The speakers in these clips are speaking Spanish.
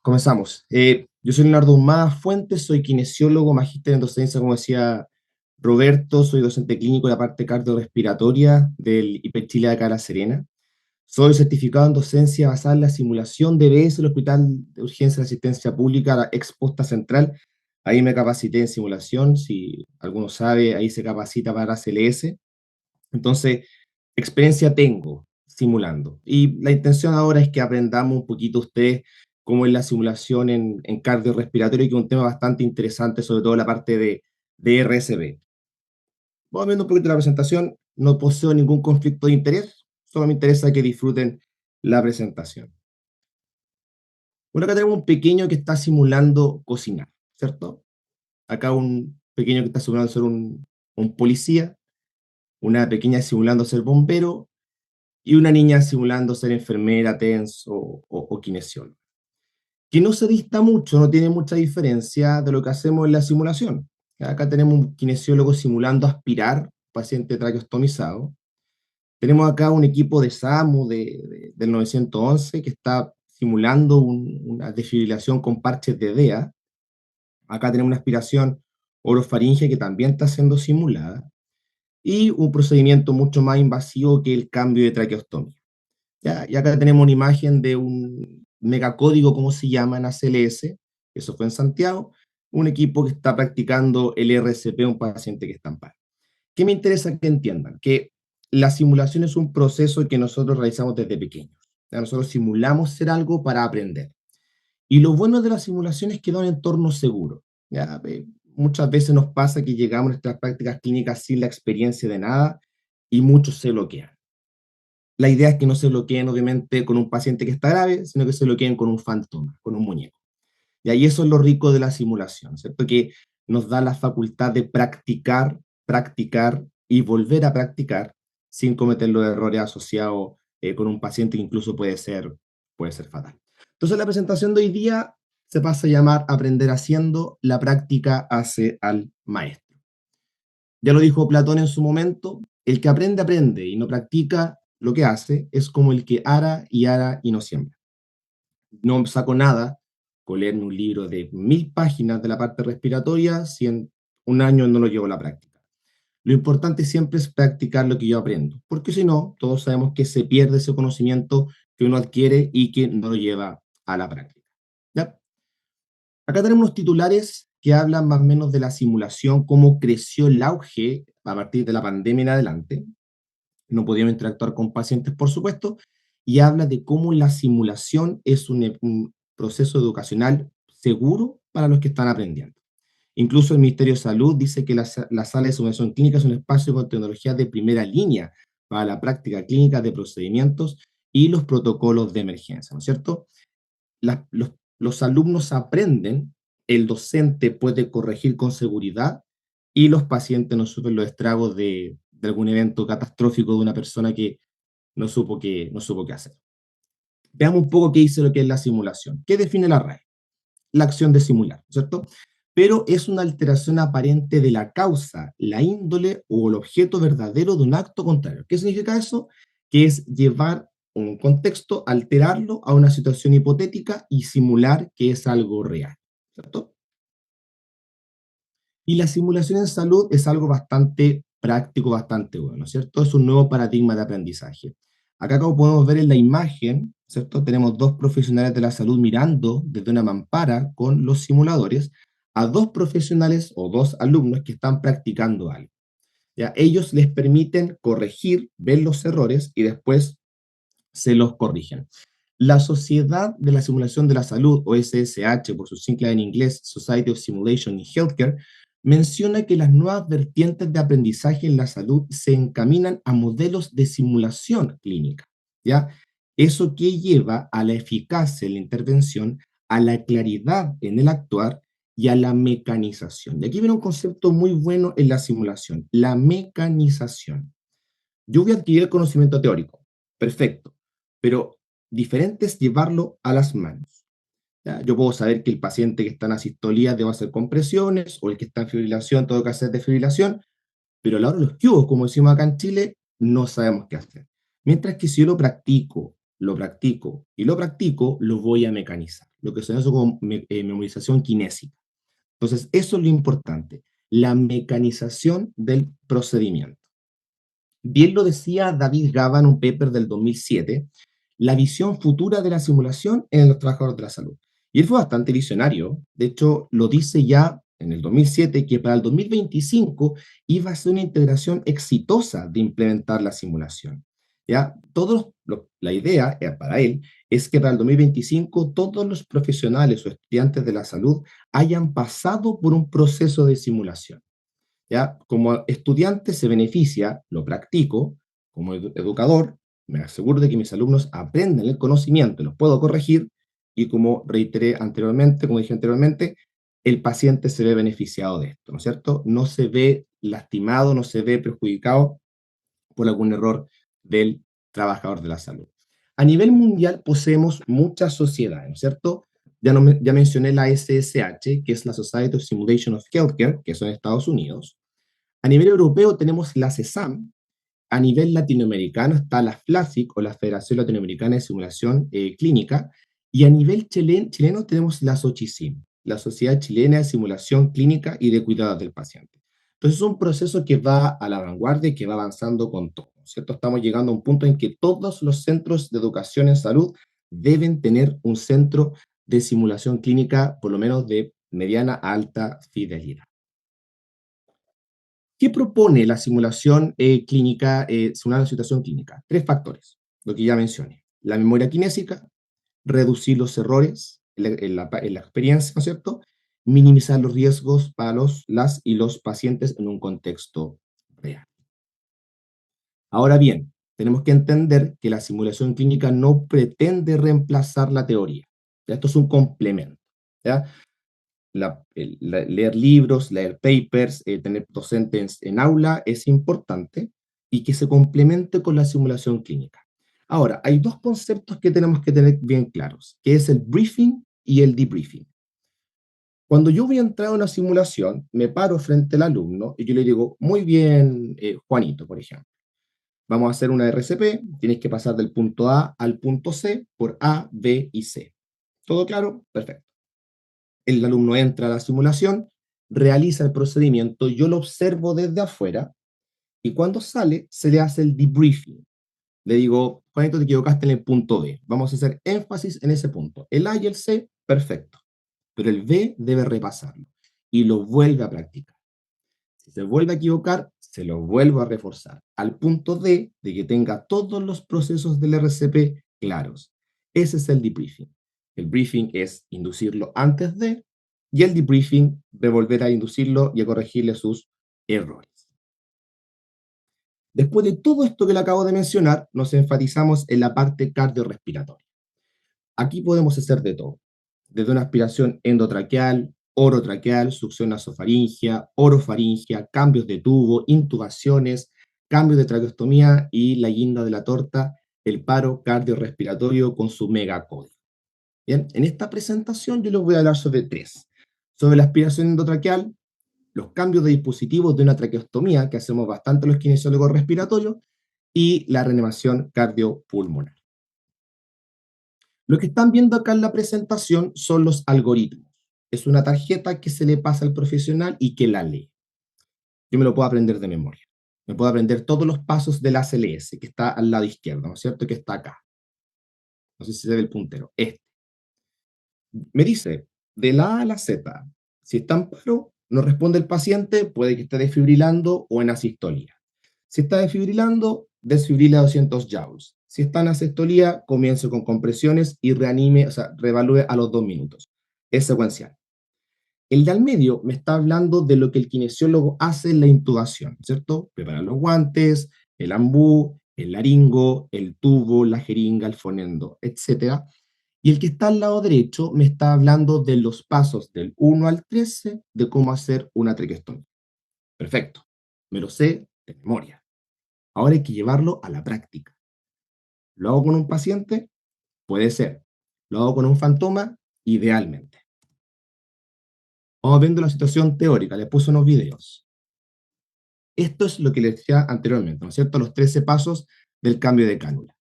Comenzamos. Yo soy Leonardo Humada Fuentes, soy kinesiólogo, magíster en docencia, como decía Roberto, soy docente clínico de la parte cardiorrespiratoria del IPEC Chile de acá a La Serena. Soy certificado en docencia basada en la simulación de EBS, el Hospital de Urgencia de Asistencia Pública, la ex Posta Central. Ahí me capacité en simulación, si alguno sabe, ahí se capacita para CLS. Entonces, experiencia tengo simulando. Y la intención ahora es que aprendamos un poquito ustedes cómo es la simulación en cardiorrespiratorio, que es un tema bastante interesante, sobre todo la parte de RSB. Vamos viendo un poquito la presentación. No poseo ningún conflicto de interés, solo me interesa que disfruten la presentación. Bueno, acá tenemos un pequeño que está simulando cocinar, ¿cierto? Acá un pequeño que está simulando ser un policía, una pequeña simulando ser bombero, y una niña simulando ser enfermera, TENS o kinesióloga. Que no se dista mucho, no tiene mucha diferencia de lo que hacemos en la simulación. Acá tenemos un kinesiólogo simulando aspirar paciente traqueostomizado. Tenemos acá un equipo de SAMU del 911 que está simulando una desfibrilación con parches de DEA. Acá tenemos una aspiración orofaringe que también está siendo simulada. Y un procedimiento mucho más invasivo que el cambio de traqueostomía. ¿Ya? Y acá tenemos una imagen de un megacódigo, como se llama en ACLS, eso fue en Santiago, un equipo que está practicando el RCP a un paciente que está en paro. ¿Qué me interesa que entiendan? Que la simulación es un proceso que nosotros realizamos desde pequeños. ¿Ya? Nosotros simulamos ser algo para aprender. Y lo bueno de la simulación es que da un entorno seguro. ¿Ya? Muchas veces nos pasa que llegamos a nuestras prácticas clínicas sin la experiencia de nada y muchos se bloquean. La idea es que no se bloqueen, obviamente, con un paciente que está grave, sino que se bloqueen con un fantasma, con un muñeco. Y ahí eso es lo rico de la simulación, ¿cierto? Que nos da la facultad de practicar, practicar y volver a practicar sin cometer los errores asociados con un paciente que incluso puede ser fatal. Entonces, la presentación de hoy día se pasa a llamar Aprender haciendo, la práctica hace al maestro. Ya lo dijo Platón en su momento, el que aprende, aprende y no practica lo que hace es como el que ara y no siembra. No saco nada con leerme un libro de 1000 páginas de la parte respiratoria si en un año no lo llevo a la práctica. Lo importante siempre es practicar lo que yo aprendo, porque si no, todos sabemos que se pierde ese conocimiento que uno adquiere y que no lo lleva a la práctica. ¿Ya? Acá tenemos unos titulares que hablan más o menos de la simulación, cómo creció el auge a partir de la pandemia en adelante. No podíamos interactuar con pacientes, por supuesto, y habla de cómo la simulación es un proceso educacional seguro para los que están aprendiendo. Incluso el Ministerio de Salud dice que la sala de simulación clínica es un espacio con tecnología de primera línea para la práctica clínica de procedimientos y los protocolos de emergencia, ¿no es cierto? Los alumnos aprenden, el docente puede corregir con seguridad y los pacientes no sufren los estragos de algún evento catastrófico de una persona que no supo qué hacer. Veamos un poco qué dice lo que es la simulación. ¿Qué define la RAE? La acción de simular, ¿cierto? Pero es una alteración aparente de la causa, la índole o el objeto verdadero de un acto contrario. ¿Qué significa eso? Que es llevar un contexto, alterarlo a una situación hipotética y simular que es algo real, ¿cierto? Y la simulación en salud es algo bastante práctico, bastante bueno, ¿cierto? Es un nuevo paradigma de aprendizaje. Acá, como podemos ver en la imagen, ¿cierto? Tenemos dos profesionales de la salud mirando desde una mampara con los simuladores a dos profesionales o dos alumnos que están practicando algo. ¿Ya? Ellos les permiten corregir, ver los errores y después se los corrigen. La Sociedad de la Simulación de la Salud, o SSH por sus siglas en inglés, Society of Simulation in Healthcare, menciona que las nuevas vertientes de aprendizaje en la salud se encaminan a modelos de simulación clínica, ¿ya? Eso que lleva a la eficacia en la intervención, a la claridad en el actuar y a la mecanización. Y aquí viene un concepto muy bueno en la simulación, la mecanización. Yo voy a adquirir el conocimiento teórico, perfecto, pero diferente es llevarlo a las manos. ¿Ya? Yo puedo saber que el paciente que está en asistolía debe hacer compresiones, o el que está en fibrilación tengo que hacer desfibrilación, pero a la hora de los cubos, como decimos acá en Chile, no sabemos qué hacer. Mientras que si yo lo practico, lo practico y lo practico, lo voy a mecanizar, lo que se llama como memorización kinésica. Entonces, eso es lo importante, la mecanización del procedimiento. Bien lo decía David Gaba en un paper del 2007, la visión futura de la simulación en los trabajadores de la salud. Y él fue bastante visionario, de hecho lo dice ya en el 2007 que para el 2025 iba a ser una integración exitosa de implementar la simulación. ¿Ya? La idea para él es que para el 2025 todos los profesionales o estudiantes de la salud hayan pasado por un proceso de simulación. ¿Ya? Como estudiante se beneficia, lo practico, como educador, me aseguro de que mis alumnos aprenden el conocimiento, los puedo corregir, y como reiteré anteriormente, como dije anteriormente, el paciente se ve beneficiado de esto, ¿no es cierto? No se ve lastimado, no se ve perjudicado por algún error del trabajador de la salud. A nivel mundial poseemos muchas sociedades, ¿no es cierto? Ya mencioné la SSH, que es la Society of Simulation of Healthcare, que son en Estados Unidos. A nivel europeo tenemos la CESAM, a nivel latinoamericano está la FLASIC o la Federación Latinoamericana de Simulación Clínica, y a nivel chileno tenemos la SOCHISIM, la Sociedad Chilena de Simulación Clínica y de Cuidados del Paciente. Entonces es un proceso que va a la vanguardia y que va avanzando con todo, ¿cierto? Estamos llegando a un punto en que todos los centros de educación en salud deben tener un centro de simulación clínica, por lo menos de mediana a alta fidelidad. ¿Qué propone la simulación clínica, simular la situación clínica? Tres factores, lo que ya mencioné. La memoria kinésica, reducir los errores en la experiencia, ¿no es cierto? Minimizar los riesgos para las y los pacientes en un contexto real. Ahora bien, tenemos que entender que la simulación clínica no pretende reemplazar la teoría. Esto es un complemento. ¿Ya? Leer libros, leer papers, tener docentes en aula es importante y que se complemente con la simulación clínica. Ahora, hay dos conceptos que tenemos que tener bien claros, que es el briefing y el debriefing. Cuando yo voy a entrar a una simulación, me paro frente al alumno y yo le digo, muy bien, Juanito, por ejemplo, vamos a hacer una RCP, tienes que pasar del punto A al punto C por A, B y C. ¿Todo claro? Perfecto. El alumno entra a la simulación, realiza el procedimiento, yo lo observo desde afuera y cuando sale se le hace el debriefing. Le digo, Juanito, te equivocaste en el punto B. Vamos a hacer énfasis en ese punto. El A y el C, perfecto. Pero el B debe repasarlo y lo vuelve a practicar. Si se vuelve a equivocar, se lo vuelvo a reforzar. Al punto D de que tenga todos los procesos del RCP claros. Ese es el debriefing. El briefing es inducirlo antes de, y el debriefing de volver a inducirlo y a corregirle sus errores. Después de todo esto que le acabo de mencionar, nos enfatizamos en la parte cardiorrespiratoria. Aquí podemos hacer de todo, desde una aspiración endotraqueal, orotraqueal, succión nasofaringea, orofaringea, cambios de tubo, intubaciones, cambios de traqueostomía y la guinda de la torta, el paro cardiorrespiratorio con su megacódigo. Bien, en esta presentación yo les voy a hablar sobre tres. Sobre la aspiración endotraqueal, los cambios de dispositivos de una traqueostomía, que hacemos bastante los kinesiólogos respiratorios, y la reanimación cardiopulmonar. Lo que están viendo acá en la presentación son los algoritmos. Es una tarjeta que se le pasa al profesional y que la lee. Yo me lo puedo aprender de memoria. Me puedo aprender todos los pasos del ACLS, que está al lado izquierdo, ¿no es cierto? Que está acá. No sé si se ve el puntero. Me dice, de la A a la Z, si está en paro, no responde el paciente, puede que esté desfibrilando o en asistolía. Si está desfibrilando, desfibrila 200 joules. Si está en asistolía, comience con compresiones y reanime, o sea, reevalúe a los 2 minutos. Es secuencial. El de al medio me está hablando de lo que el kinesiólogo hace en la intubación, ¿cierto? Prepara los guantes, el ambú, el laringo, el tubo, la jeringa, el fonendo, etcétera. Y el que está al lado derecho me está hablando de los pasos del 1 al 13 de cómo hacer una traqueostomía. Perfecto, me lo sé de memoria. Ahora hay que llevarlo a la práctica. ¿Lo hago con un paciente? Puede ser. ¿Lo hago con un fantoma? Idealmente. Vamos viendo la situación teórica, le puse unos videos. Esto es lo que les decía anteriormente, ¿no es cierto? Los 13 pasos del cambio de cánula.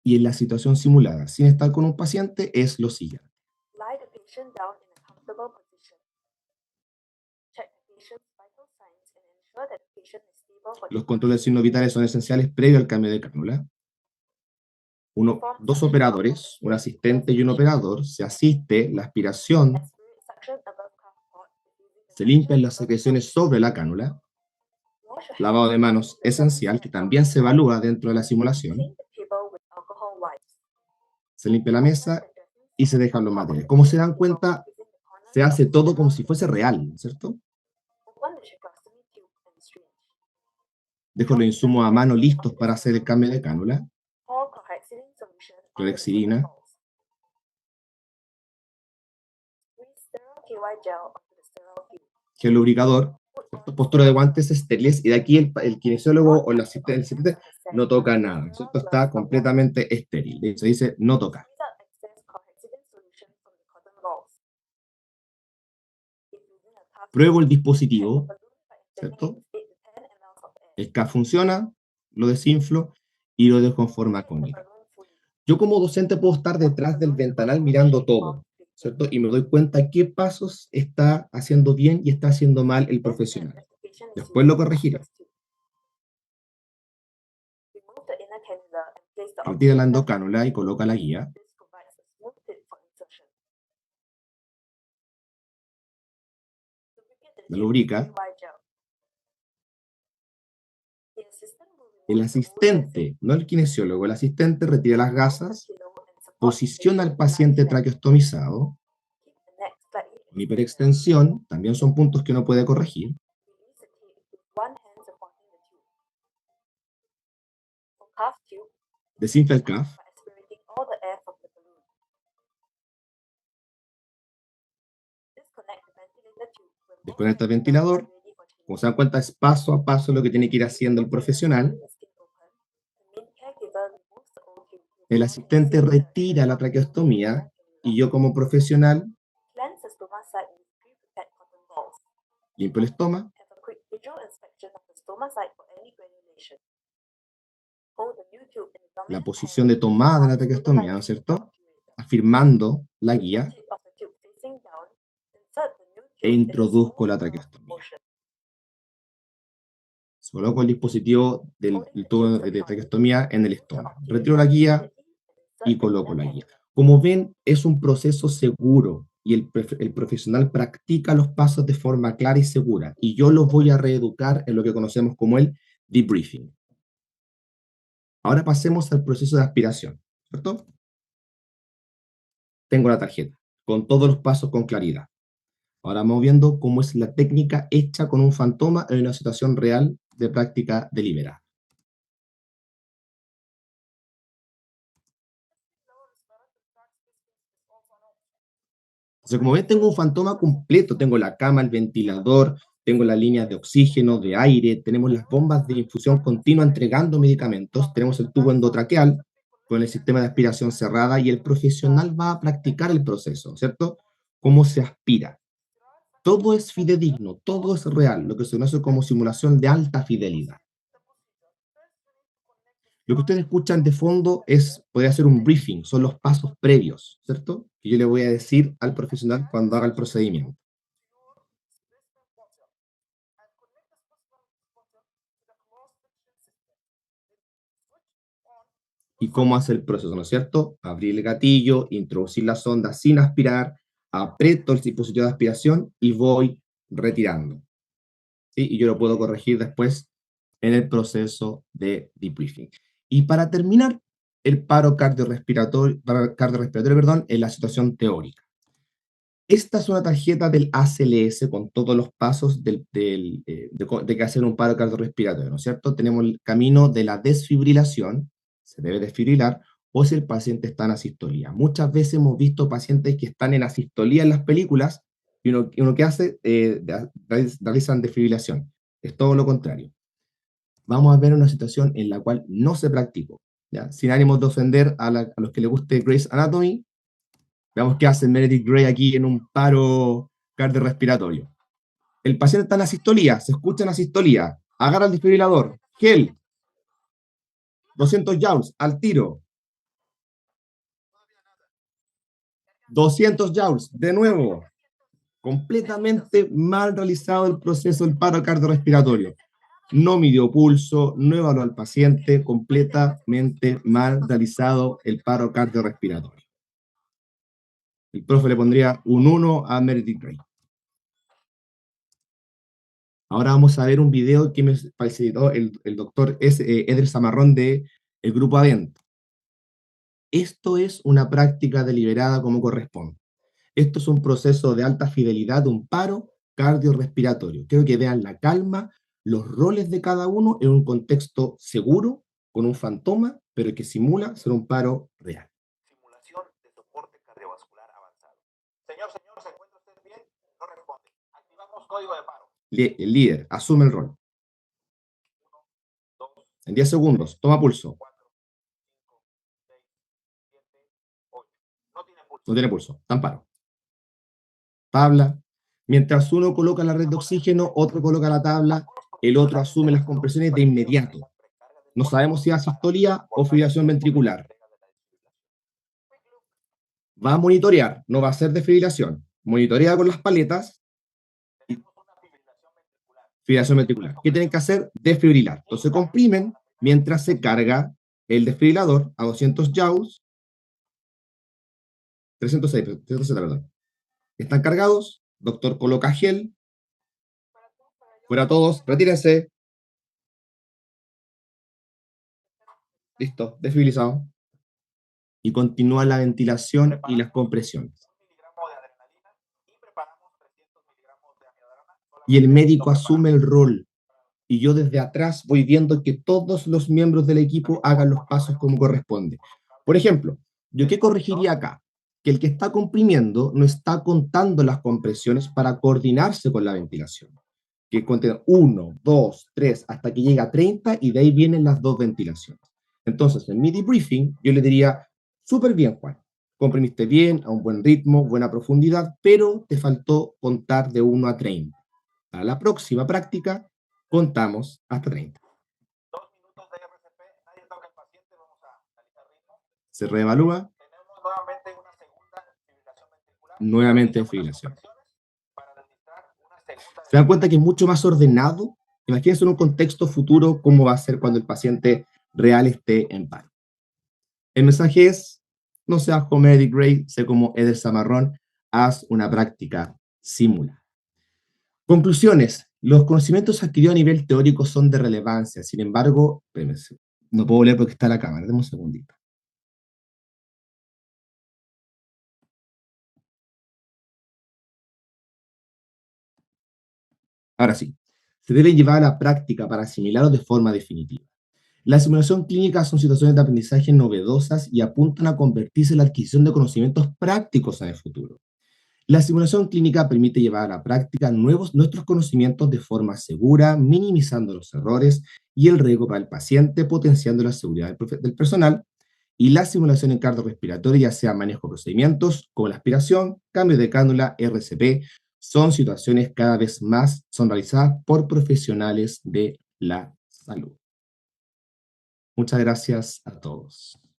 y en la situación simulada, sin estar con un paciente, es lo siguiente. Lie the patient down in a comfortable position. Check the patient's vital signs and ensure that the patient is stable for Los controles de signos vitales son esenciales previo al cambio de cánula. Dos operadores, un asistente y un operador, se asiste la aspiración, suction above cuff port diffusing se limpian las secreciones sobre la cánula, Wash your lavado de hands manos esencial que también se evalúa dentro de la simulación, clean the table with alcohol wipes. se limpia la mesa y se dejan los materiales. Como se dan cuenta, se hace todo como si fuese real, ¿cierto? Open the tracheostomy tube and syringe. Dejo los insumos a mano listos para hacer el cambio de cánula, Pour chlorhexidine solution on the clorhexidina, balls. Squeeze sterile KY gel onto the sterile tube. gel lubricador, ¿cierto? Postura de guantes estériles, y de aquí el kinesiólogo o el asistente no toca nada, ¿cierto? Está completamente estéril. De hecho, dice no tocar. Squeeze out excess chlorhexidine solution from the cotton balls. If using a cuff, Pruebo el check the dispositivo, balloon by injecting ¿cierto? it with 8 to 10 ml of air. El CAF funciona, lo desinflo y lo dejo en forma cónica. Yo como docente puedo estar detrás del ventanal mirando todo, ¿cierto? Y me doy cuenta qué pasos está haciendo bien y está haciendo mal el profesional. Después lo corregiré. Remove the inner cannula and place the Retira la oxygen endocánula y coloca la guía. This provides a smooth fit for insertion. Lubricate the La tube lubrica. with KY gel. The assistant will remove El the asistente, no el kinesiólogo, el asistente retira las gasas, pillow and support posiciona al the paciente patient. traqueostomizado. Keep the neck slightly Con hiperextensión, también son puntos que uno puede corregir. Release the tape with one hand supporting the tube. For cuff tube, Desinfla el CAF. by aspirating all the air from the balloon. Disconnect the ventilator tube when Desconecta el ventilador. ready for change. Como se dan cuenta, es paso a paso lo que tiene que ir haciendo el profesional. El asistente retira la traqueostomía y yo como profesional Cleanse the stoma site with pre-prepared cotton balls. limpio el estómago, Have a quick visual inspection of the stoma site for any granulation. Hold the new tube in the la dominant posición de hand tomada de la while traqueostomía, ¿no es stabilizing cierto? the obturator. Afirmando la guía Tip of the tube facing down, insert the new tube e in a introduzco smooth la curve traqueostomía. motion. Coloco el dispositivo del Holding the tubo tube de securely, traqueostomía en el remove the estómago. obturator Retiro la guía immediately and insert y the coloco inner la guía. cannula. Como ven, es un proceso seguro y el profesional practica los pasos de forma clara y segura. Y yo los voy a reeducar en lo que conocemos como el debriefing. Ahora pasemos al proceso de aspiración, ¿cierto? Tengo la tarjeta con todos los pasos con claridad. Ahora vamos viendo cómo es la técnica hecha con un fantoma en una situación real de práctica deliberada. Entonces, como ven, tengo un fantoma completo. Tengo la cama, el ventilador, tengo las líneas de oxígeno, de aire, tenemos las bombas de infusión continua entregando medicamentos, tenemos el tubo endotraqueal con el sistema de aspiración cerrada y el profesional va a practicar el proceso, ¿cierto? Cómo se aspira. Todo es fidedigno, todo es real, lo que se conoce como simulación de alta fidelidad. Lo que ustedes escuchan de fondo podría ser un briefing, son los pasos previos, ¿cierto? Que yo le voy a decir al profesional cuando haga el procedimiento. ¿Y cómo hace el proceso, no es cierto? Abrir el gatillo, introducir la sonda sin aspirar, aprieto el dispositivo de aspiración y voy retirando. ¿Sí? Y yo lo puedo corregir después en el proceso de debriefing. Y para terminar, el paro cardiorrespiratorio, en la situación teórica. Esta es una tarjeta del ACLS con todos los pasos de que hacer un paro cardiorrespiratorio, ¿no es cierto? Tenemos el camino de la desfibrilación, se debe desfibrilar, o si el paciente está en asistolía. Muchas veces hemos visto pacientes que están en asistolía en las películas y uno que hace, realizan desfibrilación. Es todo lo contrario. Vamos a ver una situación en la cual no se practicó, ¿ya? Sin ánimos de ofender a los que les guste Grey's Anatomy. Veamos qué hace Meredith Grey aquí en un paro cardiorrespiratorio. El paciente está en asistolía, se escucha en asistolía, agarra el desfibrilador, gel, 200 joules, al tiro. 200 joules, de nuevo. Completamente mal realizado el proceso del paro cardiorrespiratorio. No midió pulso, no evaluó al paciente, completamente mal realizado el paro cardiorrespiratorio. El profe le pondría un 1 a Meredith Grey. Ahora vamos a ver un video que me facilitó el doctor Eder Zamarrón del grupo adentro. Esto es una práctica deliberada como corresponde. Esto es un proceso de alta fidelidad de un paro cardiorrespiratorio. Quiero que vean la calma, los roles de cada uno en un contexto seguro, con un fantoma, pero que simula ser un paro real. Simulación de soporte cardiovascular avanzado. Señor, ¿se encuentra usted bien? No responde. Activamos código de paro. El líder asume el rol. 1, 2, En 10 segundos, toma pulso. 4, 5, 6, 7, 8. No tiene pulso. No tiene pulso, está en paro. Tabla. Mientras uno coloca la red de oxígeno, otro coloca la tabla, el otro asume las compresiones de inmediato. No sabemos si es sistolía o fibrilación ventricular. Va a monitorear, no va a ser desfibrilación. Monitorea con las paletas. Fibrilación ventricular. ¿Qué tienen que hacer? Desfibrilar. Entonces comprimen mientras se carga el desfibrilador a 200 joules. 307, perdón. Están cargados. Doctor coloca gel. Fuera todos. Retírense. Listo. Desfibrilados. Y continúa la ventilación y las compresiones. Y el médico asume el rol. Y yo desde atrás voy viendo que todos los miembros del equipo hagan los pasos como corresponde. Por ejemplo, ¿yo qué corregiría acá? Que el que está comprimiendo no está contando las compresiones para coordinarse con la ventilación. Que cuente 1, 2, 3, hasta que llega a 30 y de ahí vienen las dos ventilaciones. Entonces, en mi debriefing, yo le diría, súper bien, Juan, comprimiste bien, a un buen ritmo, buena profundidad, pero te faltó contar de 1 a 30. Para la próxima práctica, contamos hasta 30. 2 minutos de RCP, nadie toca al paciente, vamos a analizar ritmo. Se reevalúa. Tenemos nuevamente una segunda fibrilación ventricular. Nuevamente fibrilación. ¿Se dan cuenta que es mucho más ordenado? Imagínense en un contexto futuro cómo va a ser cuando el paciente real esté en paro. El mensaje es, no seas como Meredith Grey, sé como Eder Zamarrón, haz una práctica simulada. Conclusiones. Los conocimientos adquiridos a nivel teórico son de relevancia. Sin embargo, no puedo leer porque está la cámara. Deme un segundito. Ahora sí, se deben llevar a la práctica para asimilarlos de forma definitiva. La simulación clínica son situaciones de aprendizaje novedosas y apuntan a convertirse en la adquisición de conocimientos prácticos en el futuro. La simulación clínica permite llevar a la práctica nuestros conocimientos de forma segura, minimizando los errores y el riesgo para el paciente, potenciando la seguridad del personal. Y la simulación en cardiorrespiratoria, ya sea manejo de procedimientos como la aspiración, cambio de cánula, RCP, son situaciones cada vez más son realizadas por profesionales de la salud. Muchas gracias a todos.